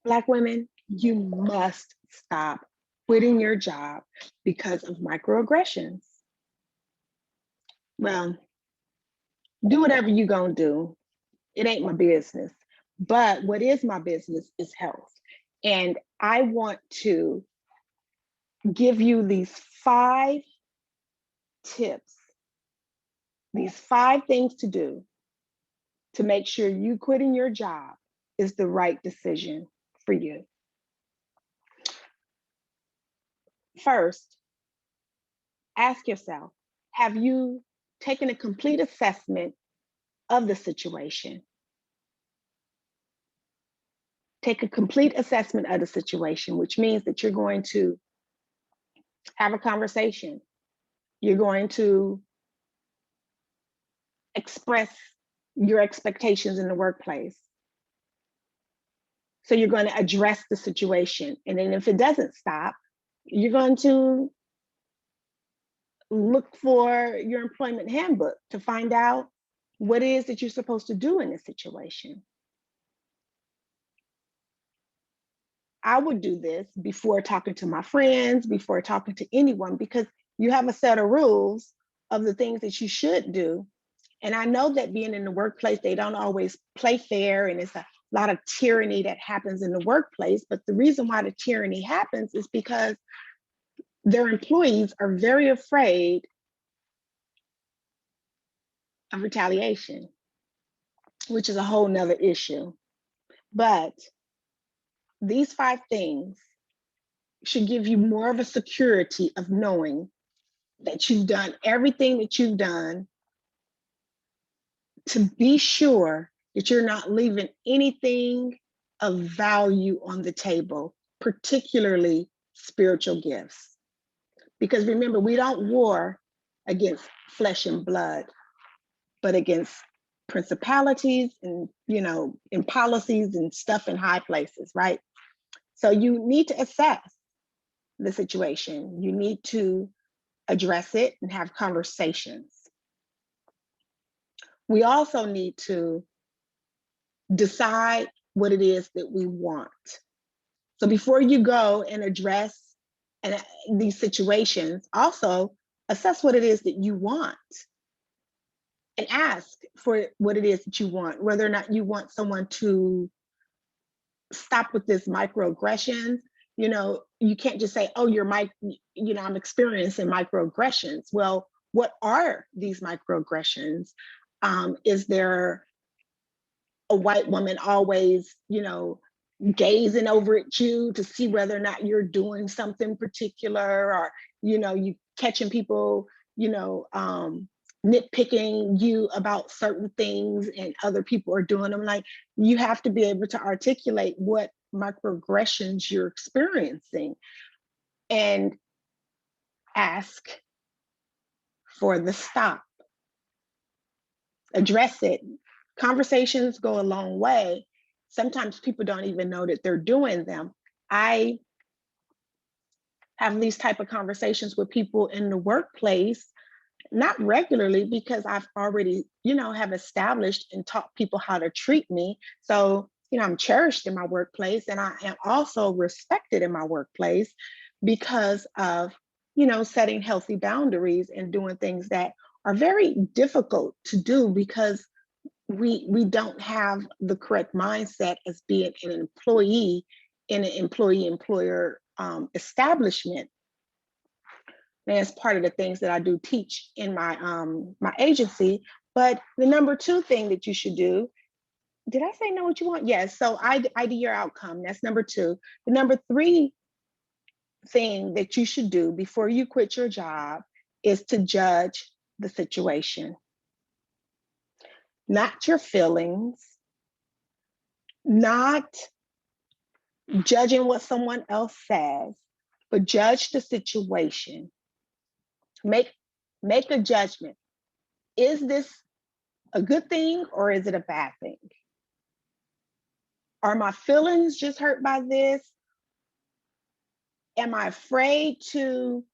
Black women, you must stop quitting your job because of microaggressions. Well, do whatever you're gonna do. It ain't my business. But what is my business is health. And I want to give you these 5 tips, these 5 things to do to make sure you quitting your job is the right decision for you. First, ask yourself, have you taken a complete assessment of the situation? Take a complete assessment of the situation, which means that you're going to have a conversation. You're going to express your expectations in the workplace. So you're going to address the situation. And then if it doesn't stop, you're going to look for your employment handbook to find out what it is that you're supposed to do in this situation. I would do this before talking to my friends, before talking to anyone, because you have a set of rules of the things that you should do. And I know that being in the workplace, they don't always play fair, and it's a lot of tyranny that happens in the workplace. But the reason why the tyranny happens is because their employees are very afraid of retaliation, which is a whole nother issue. But these 5 things should give you more of a security of knowing that you've done everything that you've done to be sure that you're not leaving anything of value on the table, particularly spiritual gifts. Because remember, we don't war against flesh and blood, but against principalities and, in policies and stuff in high places, right? So you need to assess the situation. You need to address it and have conversations. We also need to decide what it is that we want. So before you go and address these situations, also assess what it is that you want and ask for what it is that you want, whether or not you want someone to stop with this microaggressions. You can't just say, oh, I'm experiencing microaggressions. Well, what are these microaggressions? Is there a white woman always, gazing over at you to see whether or not you're doing something particular, or, you catching people, nitpicking you about certain things and other people are doing them? Like, you have to be able to articulate what microaggressions you're experiencing and ask for the stop. Address it. Conversations go a long way. Sometimes people don't even know that they're doing them. I have these type of conversations with people in the workplace, not regularly, because I've already, have established and taught people how to treat me. So, I'm cherished in my workplace, and I am also respected in my workplace because of, setting healthy boundaries and doing things that are very difficult to do because we don't have the correct mindset as being an employee in an employee-employer establishment. And it's part of the things that I do teach in my my agency. But the number 2 thing that you should do, did I say know what you want? Yes. So ID your outcome. That's number 2. The number 3 thing that you should do before you quit your job is to judge the situation. Not your feelings, not judging what someone else says, but judge the situation. Make a judgment. Is this a good thing or is it a bad thing? Are my feelings just hurt by this? Am I afraid to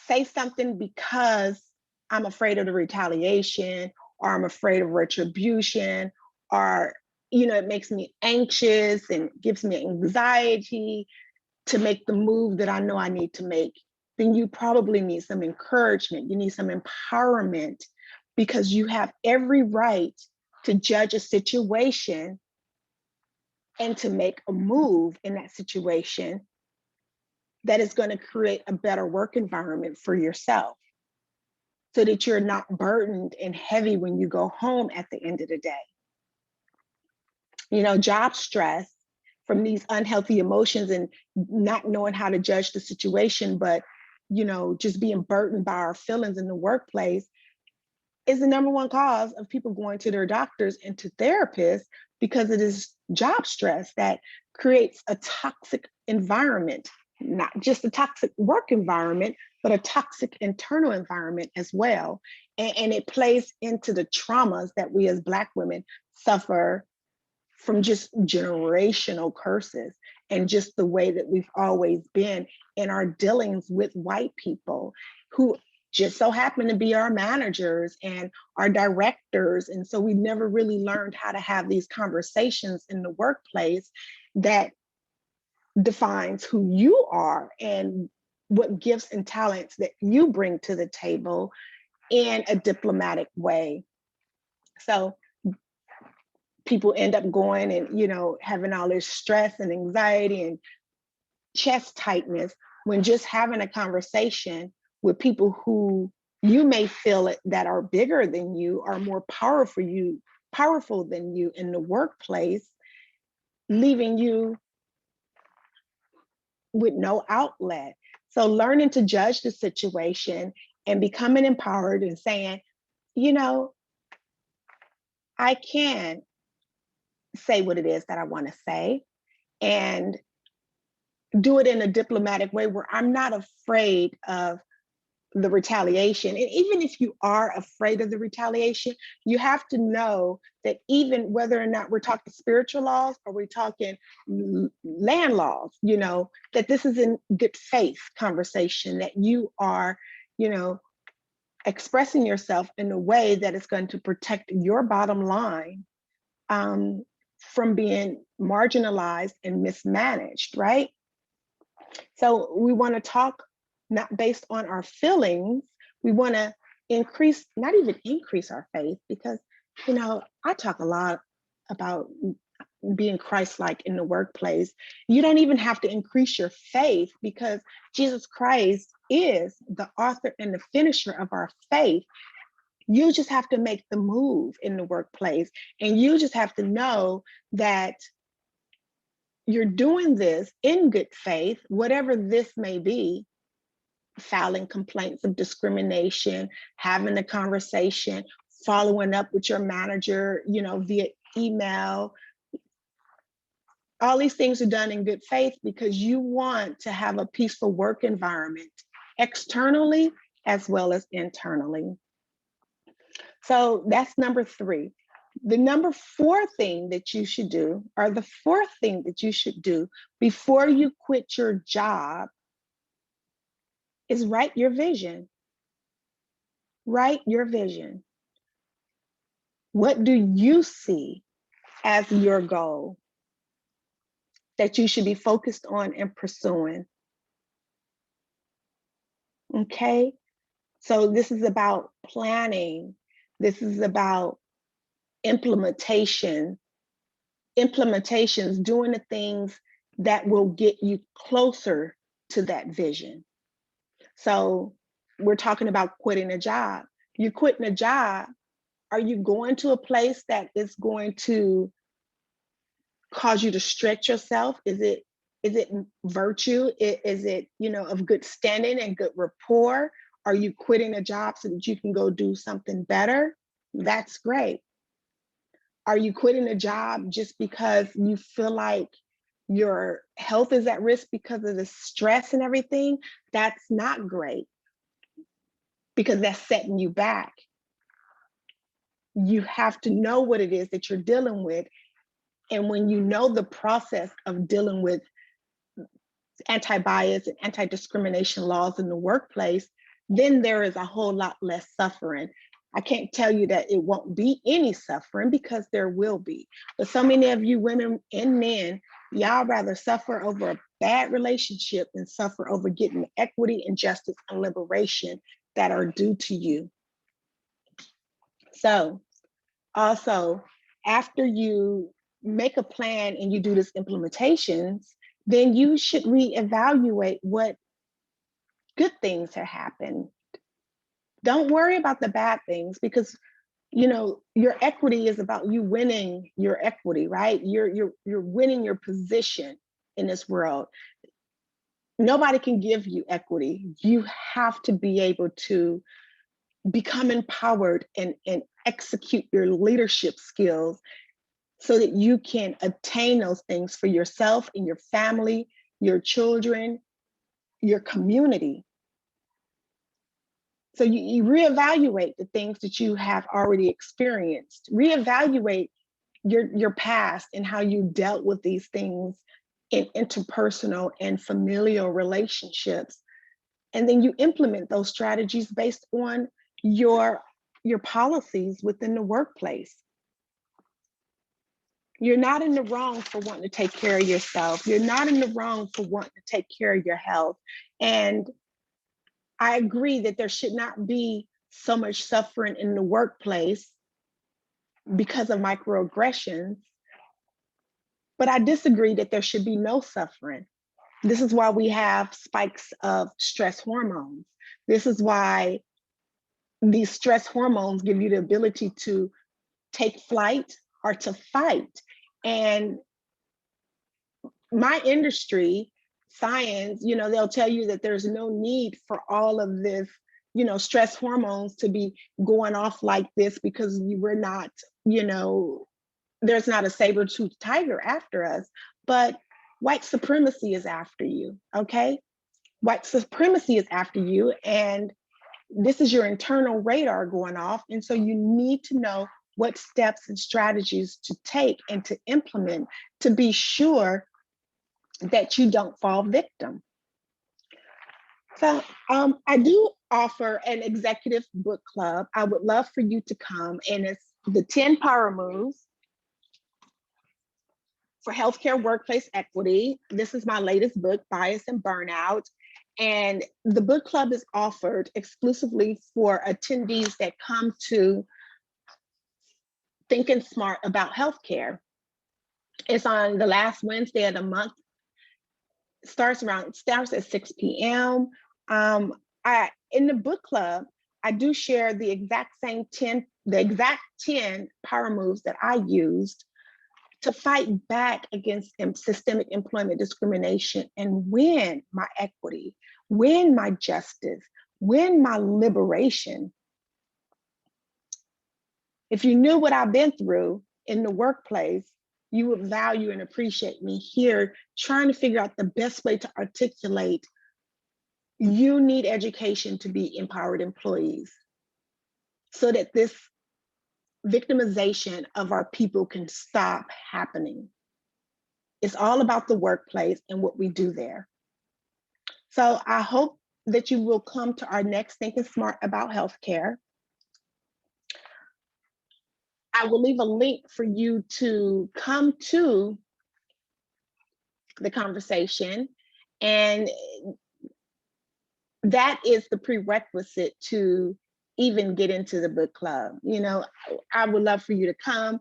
say something because I'm afraid of the retaliation, or I'm afraid of retribution, or it makes me anxious and gives me anxiety to make the move that I know I need to make, then you probably need some encouragement. You need some empowerment, because you have every right to judge a situation and to make a move in that situation that is going to create a better work environment for yourself, so that you're not burdened and heavy when you go home at the end of the day. Job stress from these unhealthy emotions and not knowing how to judge the situation, but just being burdened by our feelings in the workplace is the number one cause of people going to their doctors and to therapists, because it is job stress that creates a toxic environment, not just a toxic work environment, but a toxic internal environment as well. And it plays into the traumas that we as Black women suffer from just generational curses and just the way that we've always been in our dealings with white people who just so happen to be our managers and our directors. And so we never really learned how to have these conversations in the workplace that defines who you are and what gifts and talents that you bring to the table in a diplomatic way. So people end up going and having all this stress and anxiety and chest tightness, when just having a conversation with people who you may feel it, that are bigger than you, are more powerful than you in the workplace, leaving you with no outlet. So learning to judge the situation and becoming empowered and saying, I can say what it is that I want to say, and do it in a diplomatic way where I'm not afraid of the retaliation. And even if you are afraid of the retaliation, you have to know that even whether or not we're talking spiritual laws or we're talking land laws, that this is in good faith conversation, that you are, expressing yourself in a way that is going to protect your bottom line from being marginalized and mismanaged, right? So we want to talk not based on our feelings. We want to not even increase our faith, because, I talk a lot about being Christ-like in the workplace. You don't even have to increase your faith, because Jesus Christ is the author and the finisher of our faith. You just have to make the move in the workplace, and you just have to know that you're doing this in good faith, whatever this may be. Filing complaints of discrimination, having a conversation, following up with your manager, via email. All these things are done in good faith because you want to have a peaceful work environment, externally as well as internally. So that's number 3. The number 4 thing that you should do, or the 4th thing that you should do before you quit your job, is write your vision. Write your vision. What do you see as your goal that you should be focused on and pursuing? Okay, so this is about planning. This is about implementations, doing the things that will get you closer to that vision. So we're talking about quitting a job. You're quitting a job. Are you going to a place that is going to cause you to stretch yourself? Is it virtue? Is it, of good standing and good rapport? Are you quitting a job so that you can go do something better? That's great. Are you quitting a job just because you feel like your health is at risk because of the stress and everything? That's not great, because that's setting you back. You have to know what it is that you're dealing with. And when you know the process of dealing with anti-bias and anti-discrimination laws in the workplace, then there is a whole lot less suffering. I can't tell you that it won't be any suffering, because there will be. But so many of you women and men, y'all rather suffer over a bad relationship than suffer over getting equity and justice and liberation that are due to you. So also, after you make a plan and you do this implementations, then you should reevaluate what good things have happened. Don't worry about the bad things, because your equity is about you winning your equity, right? You're winning your position in this world. Nobody can give you equity. You have to be able to become empowered and execute your leadership skills so that you can attain those things for yourself and your family, your children, your community. So you reevaluate the things that you have already experienced. Reevaluate your past and how you dealt with these things in interpersonal and familial relationships. And then you implement those strategies based on your policies within the workplace. You're not in the wrong for wanting to take care of yourself. You're not in the wrong for wanting to take care of your health. And I agree that there should not be so much suffering in the workplace because of microaggressions, but I disagree that there should be no suffering. This is why we have spikes of stress hormones. This is why these stress hormones give you the ability to take flight or to fight. And my industry, science, they'll tell you that there's no need for all of this, stress hormones to be going off like this, because we're not, there's not a saber-toothed tiger after us. But white supremacy is after you, okay? White supremacy is after you, and this is your internal radar going off. And so you need to know what steps and strategies to take and to implement to be sure that you don't fall victim. So I do offer an executive book club. I would love for you to come, and it's the 10 Power Moves for Healthcare Workplace Equity. This is my latest book, Bias and Burnout. And the book club is offered exclusively for attendees that come to Thinking Smart about healthcare. It's on the last Wednesday of the month. It starts at 6 p.m. In the book club, I do share the exact 10 power moves that I used to fight back against systemic employment discrimination and win my equity, win my justice, win my liberation. If you knew what I've been through in the workplace, you would value and appreciate me here trying to figure out the best way to articulate you need education to be empowered employees so that this victimization of our people can stop happening. It's all about the workplace and what we do there. So I hope that you will come to our next Thinking Smart about healthcare. I will leave a link for you to come to the conversation, and that is the prerequisite to even get into the book club. I would love for you to come,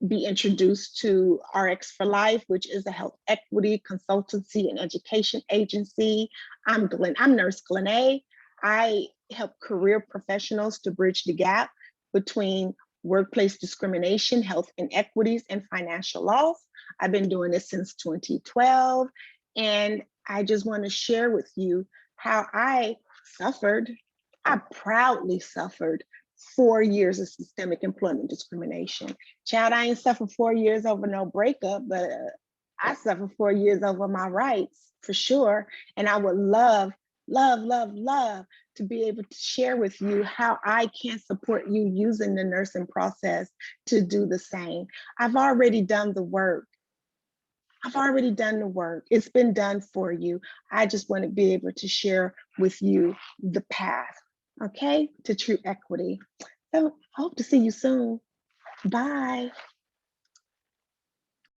be introduced to RX for Life, which is a health equity consultancy and education agency. I'm Nurse Glenay. I help career professionals to bridge the gap between workplace discrimination, health inequities, and financial loss. I've been doing this since 2012, and I just want to share with you how I suffered. I proudly suffered 4 years of systemic employment discrimination. Child, I ain't suffered 4 years over no breakup, but I suffered 4 years over my rights for sure. And I would love, love, love, love to be able to share with you how I can support you using the nursing process to do the same. I've already done the work. It's been done for you. I just want to be able to share with you the path, okay, to true equity. I hope to see you soon. Bye.